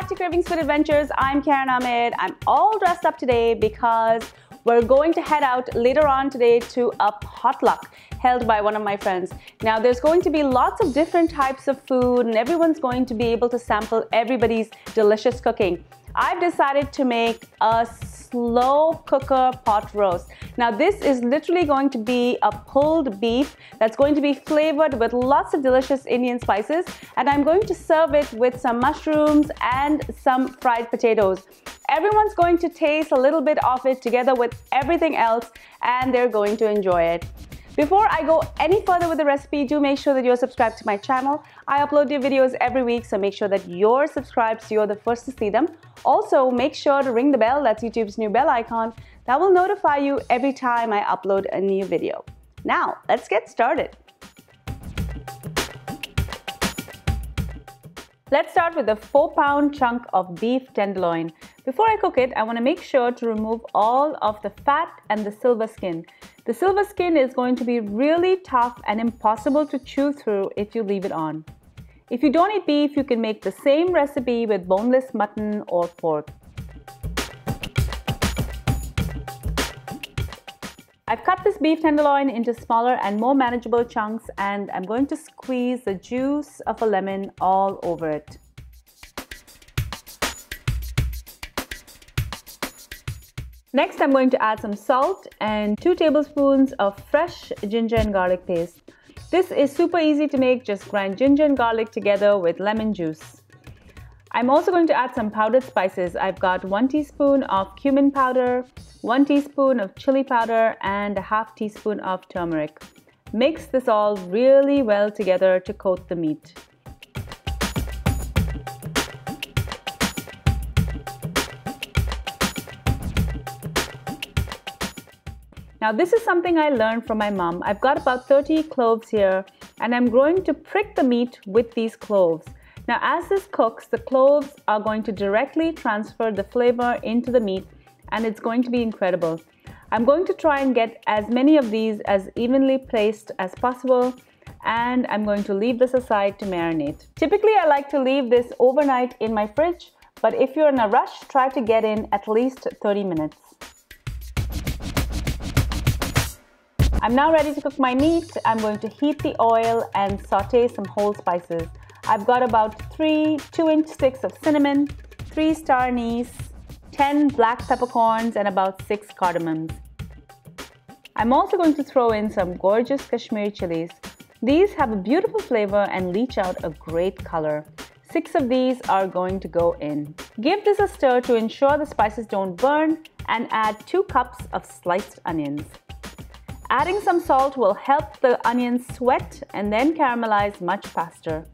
back to Cravings Food Adventures. I'm Ahmed. I'm all dressed up today because we're going to head out later on today to a potluck held by one of my friends. Now there's going to be lots of different types of food and everyone's going to be able to sample everybody's delicious cooking. I've decided to make a slow cooker pot roast. Now this is literally going to be a pulled beef that's going to be flavored with lots of delicious Indian spices, and I'm going to serve it with some mushrooms and some fried potatoes. Everyone's going to taste a little bit of it together with everything else, and they're going to enjoy it. Before I go any further with the recipe, do make sure that you're subscribed to my channel. I upload new videos every week, so make sure that you're subscribed so you're the first to see them. Also, make sure to ring the bell, that's YouTube's new bell icon. That will notify you every time I upload a new video. Now, let's get started. Let's start with a 4-pound chunk of beef tenderloin. Before I cook it, I want to make sure to remove all of the fat and the silver skin. The silver skin is going to be really tough and impossible to chew through if you leave it on. If you don't eat beef, you can make the same recipe with boneless mutton or pork. I've cut this beef tenderloin into smaller and more manageable chunks, and I'm going to squeeze the juice of a lemon all over it. Next, I'm going to add some salt and 2 tablespoons of fresh ginger and garlic paste. This is super easy to make, just grind ginger and garlic together with lemon juice. I'm also going to add some powdered spices. I've got 1 teaspoon of cumin powder, 1 teaspoon of chili powder, and a half teaspoon of turmeric. Mix this all really well together to coat the meat. Now this is something I learned from my mom. I've got about 30 cloves here, and I'm going to prick the meat with these cloves. Now as this cooks, the cloves are going to directly transfer the flavor into the meat, and it's going to be incredible. I'm going to try and get as many of these as evenly placed as possible, and I'm going to leave this aside to marinate. Typically I like to leave this overnight in my fridge, but if you're in a rush, try to get in at least 30 minutes. I'm now ready to cook my meat. I'm going to heat the oil and saute some whole spices. I've got about 3 2-inch sticks of cinnamon, 3 Star Anise, 10 black peppercorns, and about 6 cardamoms. I'm also going to throw in some gorgeous Kashmiri chilies. These have a beautiful flavor and leach out a great color. 6 of these are going to go in. Give this a stir to ensure the spices don't burn, and add 2 cups of sliced onions. Adding some salt will help the onions sweat and then caramelize much faster.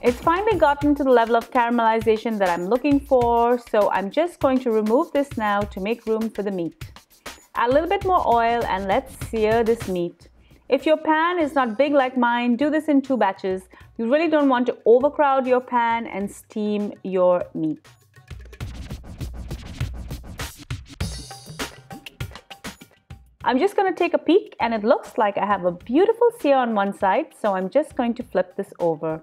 It's finally gotten to the level of caramelization that I'm looking for, so I'm just going to remove this now to make room for the meat. Add a little bit more oil and let's sear this meat. If your pan is not big like mine, do this in 2 batches. You really don't want to overcrowd your pan and steam your meat. I'm just going to take a peek, and it looks like I have a beautiful sear on one side, so I'm just going to flip this over.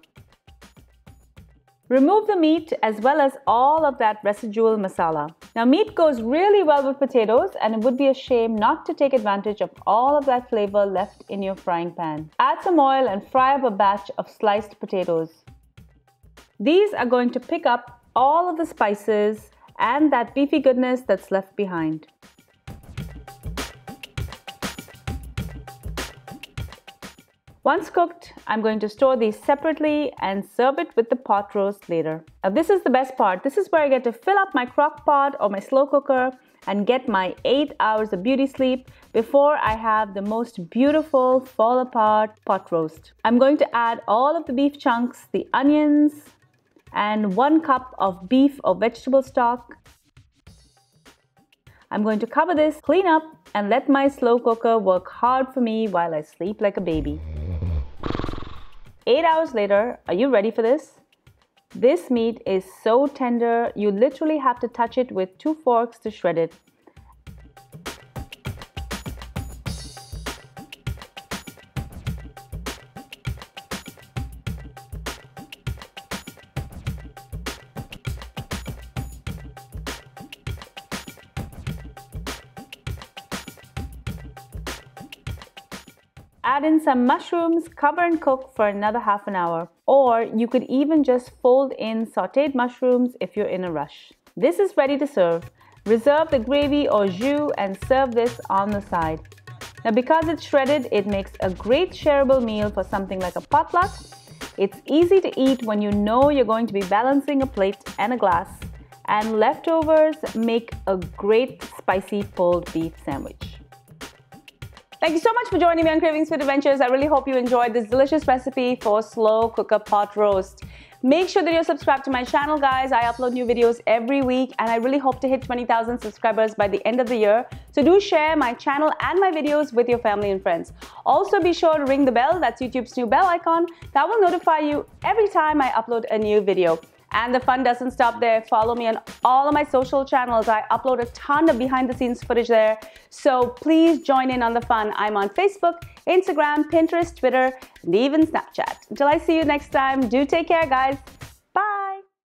Remove the meat as well as all of that residual masala. Now meat goes really well with potatoes, and it would be a shame not to take advantage of all of that flavor left in your frying pan. Add some oil and fry up a batch of sliced potatoes. These are going to pick up all of the spices and that beefy goodness that's left behind. Once cooked, I'm going to store these separately and serve it with the pot roast later. Now this is the best part. This is where I get to fill up my crock pot or my slow cooker and get my 8 hours of beauty sleep before I have the most beautiful fall apart pot roast. I'm going to add all of the beef chunks, the onions, and 1 cup of beef or vegetable stock. I'm going to cover this, clean up, and let my slow cooker work hard for me while I sleep like a baby. 8 hours later, are you ready for this? This meat is so tender, you literally have to touch it with 2 forks to shred it. Add in some mushrooms, cover and cook for another half an hour. Or you could even just fold in sauteed mushrooms if you're in a rush. This is ready to serve. Reserve the gravy or jus and serve this on the side. Now because it's shredded, it makes a great shareable meal for something like a potluck. It's easy to eat when you know you're going to be balancing a plate and a glass. And leftovers make a great spicy pulled beef sandwich. Thank you so much for joining me on Cravings Food Adventures. I really hope you enjoyed this delicious recipe for slow cooker pot roast. Make sure that you're subscribed to my channel, guys. I upload new videos every week and I really hope to hit 20,000 subscribers by the end of the year. So do share my channel and my videos with your family and friends. Also be sure to ring the bell, that's YouTube's new bell icon. That will notify you every time I upload a new video. And the fun doesn't stop there. Follow me on all of my social channels. I upload a ton of behind the scenes footage there. So please join in on the fun. I'm on Facebook, Instagram, Pinterest, Twitter, and even Snapchat. Until I see you next time, do take care, guys.